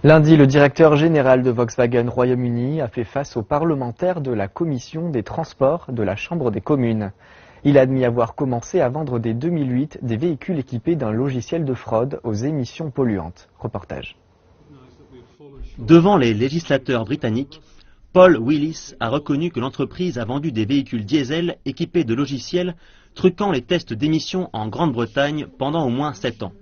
Lundi, le directeur général de Volkswagen Royaume-Uni a fait face aux parlementaires de la Commission des Transports de la Chambre des communes. Il a admis avoir commencé à vendre dès 2008 des véhicules équipés d'un logiciel de fraude aux émissions polluantes. Reportage. Devant les législateurs britanniques, Paul Willis a reconnu que l'entreprise a vendu des véhicules diesel équipés de logiciels truquant les tests d'émissions en Grande-Bretagne pendant au moins 7 ans.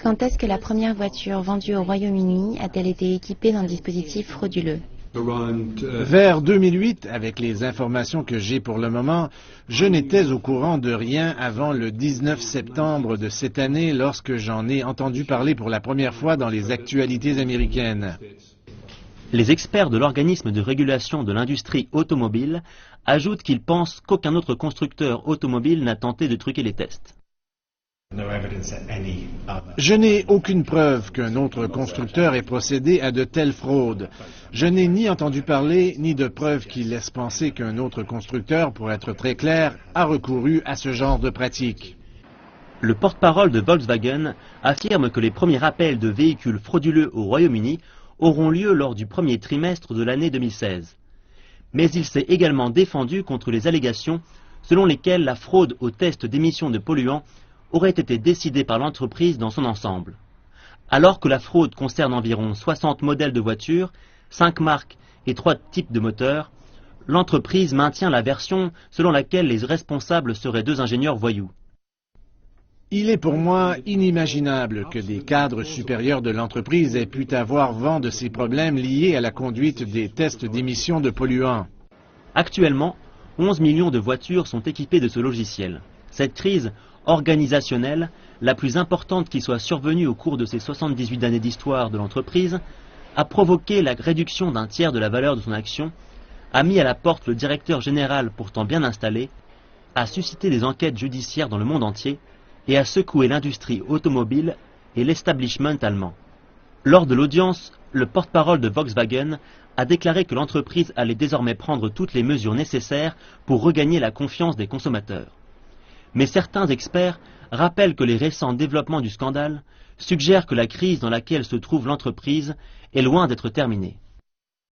Quand est-ce que la première voiture vendue au Royaume-Uni a-t-elle été équipée d'un dispositif frauduleux? Vers 2008, avec les informations que j'ai pour le moment, je n'étais au courant de rien avant le 19 septembre de cette année lorsque j'en ai entendu parler pour la première fois dans les actualités américaines. Les experts de l'organisme de régulation de l'industrie automobile ajoutent qu'ils pensent qu'aucun autre constructeur automobile n'a tenté de truquer les tests. Je n'ai aucune preuve qu'un autre constructeur ait procédé à de telles fraudes. Je n'ai ni entendu parler, ni de preuves qui laissent penser qu'un autre constructeur, pour être très clair, a recouru à ce genre de pratique. Le porte-parole de Volkswagen affirme que les premiers appels de véhicules frauduleux au Royaume-Uni auront lieu lors du premier trimestre de l'année 2016. Mais il s'est également défendu contre les allégations selon lesquelles la fraude aux tests d'émissions de polluants aurait été décidée par l'entreprise dans son ensemble. Alors que la fraude concerne environ 60 modèles de voitures, 5 marques et 3 types de moteurs, l'entreprise maintient la version selon laquelle les responsables seraient 2 ingénieurs voyous. Il est pour moi inimaginable que des cadres supérieurs de l'entreprise aient pu avoir vent de ces problèmes liés à la conduite des tests d'émissions de polluants. Actuellement, 11 millions de voitures sont équipées de ce logiciel. Cette crise organisationnelle, la plus importante qui soit survenue au cours de ces 78 années d'histoire de l'entreprise, a provoqué la réduction d'un tiers de la valeur de son action, a mis à la porte le directeur général pourtant bien installé, a suscité des enquêtes judiciaires dans le monde entier et a secoué l'industrie automobile et l'establishment allemand. Lors de l'audience, le porte-parole de Volkswagen a déclaré que l'entreprise allait désormais prendre toutes les mesures nécessaires pour regagner la confiance des consommateurs. Mais certains experts rappellent que les récents développements du scandale suggèrent que la crise dans laquelle se trouve l'entreprise est loin d'être terminée.